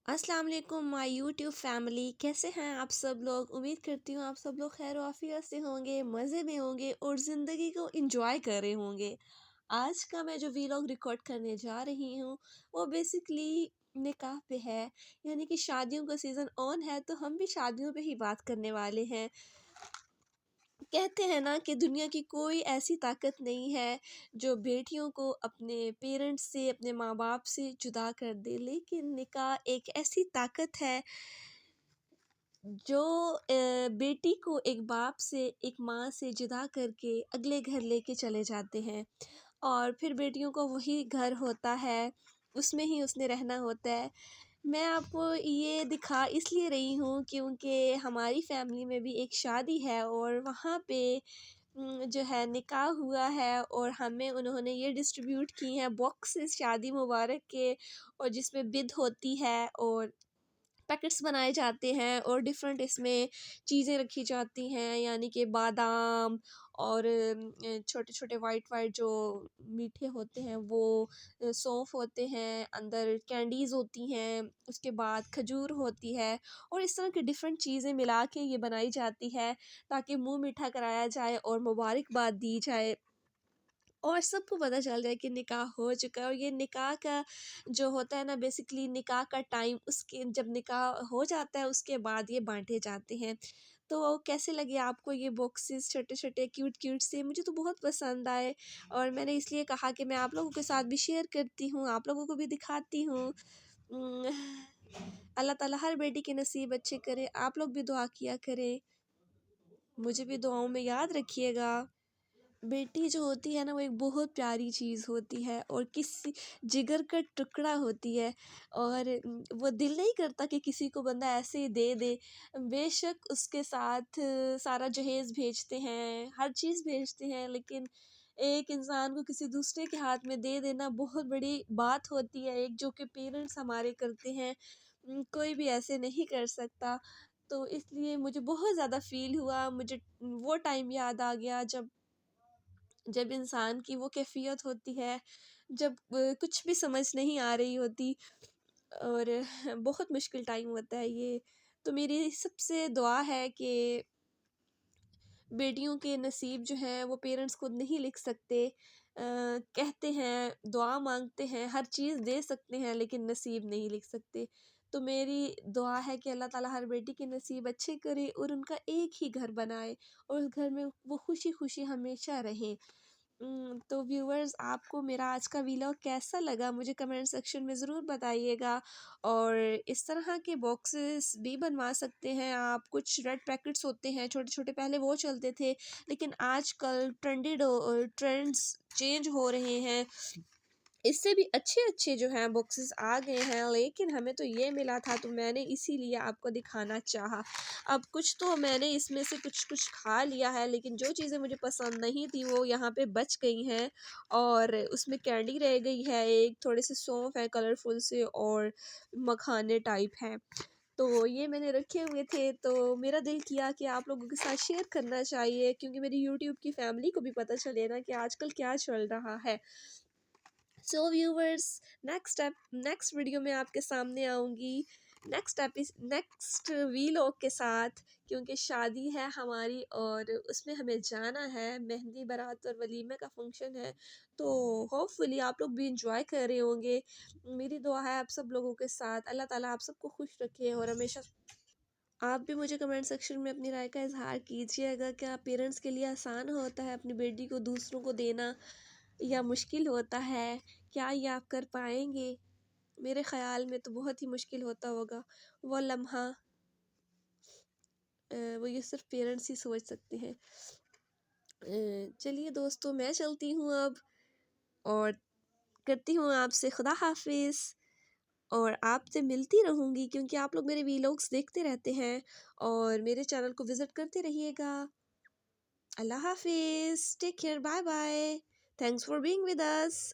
अस्सलाम वालेकुम my YouTube family. कैसे हैं आप सब लोग? उम्मीद करती हूँ आप सब लोग खैर आफियत से होंगे, मज़े में होंगे और ज़िंदगी को एंजॉय कर रहे होंगे। आज का मैं जो वीलॉग रिकॉर्ड करने जा रही हूँ वो बेसिकली निकाह पे है, यानी कि शादियों का सीज़न ऑन है, तो हम भी शादियों पे ही बात करने वाले हैं। कहते हैं ना कि दुनिया की कोई ऐसी ताकत नहीं है जो बेटियों को अपने पेरेंट्स से, अपने माँ बाप से जुदा कर दे, लेकिन निकाह एक ऐसी ताकत है जो बेटी को एक बाप से, एक माँ से जुदा करके अगले घर लेके चले जाते हैं और फिर बेटियों को वही घर होता है, उसमें ही उसने रहना होता है। मैं आपको ये दिखा इसलिए रही हूँ क्योंकि हमारी फैमिली में भी एक शादी है और वहाँ पे जो है निकाह हुआ है और हमें उन्होंने ये डिस्ट्रीब्यूट की हैं बॉक्सेस शादी मुबारक के, और जिसमें बिद होती है और पैकेट्स बनाए जाते हैं और डिफरेंट इसमें चीज़ें रखी जाती हैं, यानी कि बादाम और छोटे छोटे वाइट वाइट जो मीठे होते हैं वो, सौंफ होते हैं, अंदर कैंडीज़ होती हैं, उसके बाद खजूर होती है और इस तरह की डिफरेंट चीज़ें मिला के ये बनाई जाती है ताकि मुंह मीठा कराया जाए और मुबारकबाद दी जाए और सबको पता चल जाए कि निकाह हो चुका है। और ये निकाह का जो होता है ना, बेसिकली निकाह का टाइम, उसके जब निकाह हो जाता है उसके बाद ये बांटे जाते हैं। तो कैसे लगे आपको ये बॉक्सेस छोटे छोटे क्यूट क्यूट से? मुझे तो बहुत पसंद आए और मैंने इसलिए कहा कि मैं आप लोगों के साथ भी शेयर करती हूँ, आप लोगों को भी दिखाती हूँ। उम, अल्लाह ताला हर बेटी के नसीब अच्छे करे। आप लोग भी दुआ किया करें, मुझे भी दुआओं में याद रखिएगा। बेटी जो होती है ना वो एक बहुत प्यारी चीज़ होती है और किसी जिगर का टुकड़ा होती है और वो दिल नहीं करता कि किसी को बंदा ऐसे ही दे दे। बेशक उसके साथ सारा जहेज़ भेजते हैं, हर चीज़ भेजते हैं, लेकिन एक इंसान को किसी दूसरे के हाथ में दे देना बहुत बड़ी बात होती है, एक जो कि पेरेंट्स हमारे करते हैं। कोई भी ऐसे नहीं कर सकता। तो इसलिए मुझे बहुत ज़्यादा फ़ील हुआ, मुझे वो टाइम याद आ गया जब जब इंसान की वो कैफ़ियत होती है, जब कुछ भी समझ नहीं आ रही होती और बहुत मुश्किल टाइम होता है ये। तो मेरी सबसे दुआ है कि बेटियों के नसीब जो हैं वो पेरेंट्स खुद नहीं लिख सकते। कहते हैं, दुआ मांगते हैं, हर चीज़ दे सकते हैं लेकिन नसीब नहीं लिख सकते। तो मेरी दुआ है कि अल्लाह ताला हर बेटी के नसीब अच्छे करे और उनका एक ही घर बनाए और उस घर में वो खुशी खुशी हमेशा रहें। तो व्यूअर्स, आपको मेरा आज का व्लॉग कैसा लगा मुझे कमेंट सेक्शन में ज़रूर बताइएगा। और इस तरह के बॉक्सेस भी बनवा सकते हैं आप। कुछ रेड पैकेट्स होते हैं छोटे छोटे, पहले वो चलते थे, लेकिन आजकल ट्रेंड्स चेंज हो रहे हैं, इससे भी अच्छे अच्छे जो हैं बॉक्सेस आ गए हैं, लेकिन हमें तो ये मिला था तो मैंने इसीलिए आपको दिखाना चाहा। अब कुछ तो मैंने इसमें से कुछ कुछ खा लिया है, लेकिन जो चीज़ें मुझे पसंद नहीं थी वो यहाँ पे बच गई हैं और उसमें कैंडी रह गई है, एक थोड़े से सौंफ है कलरफुल से और मखाने टाइप हैं। तो ये मैंने रखे हुए थे, तो मेरा दिल किया कि आप लोगों के साथ शेयर करना चाहिए क्योंकि मेरी यूट्यूब की फैमिली को भी पता चले ना कि आजकल क्या चल रहा है। सो व्यूवर्स, नेक्स्ट वीडियो में आपके सामने आऊँगी नेक्स्ट वीलॉग के साथ, क्योंकि शादी है हमारी और उसमें हमें जाना है, मेहंदी बारात और वलीमे का फंक्शन है। तो होपफुली आप लोग भी इंजॉय कर रहे होंगे। मेरी दुआ है आप सब लोगों के साथ, अल्लाह ताला आप सबको खुश रखे और हमेशा। आप भी मुझे कमेंट सेक्शन में अपनी राय का इज़हार कीजिएगा, क्या पेरेंट्स के लिए आसान होता है अपनी बेटी को दूसरों को देना या मुश्किल होता है? क्या ये आप कर पाएँगे? मेरे ख़्याल में तो बहुत ही मुश्किल होता होगा। वो लम्हा वो ये सिर्फ़ पेरेंट्स ही सोच सकते हैं। चलिए दोस्तों, मैं चलती हूँ अब और करती हूँ आपसे खुदा हाफ़िज़ और आपसे मिलती रहूँगी क्योंकि आप लोग मेरे वीलॉग्स देखते रहते हैं और मेरे चैनल को विज़िट करते रहिएगा। अल्लाह हाफ़िज़, take care, bye bye, thanks for being with us.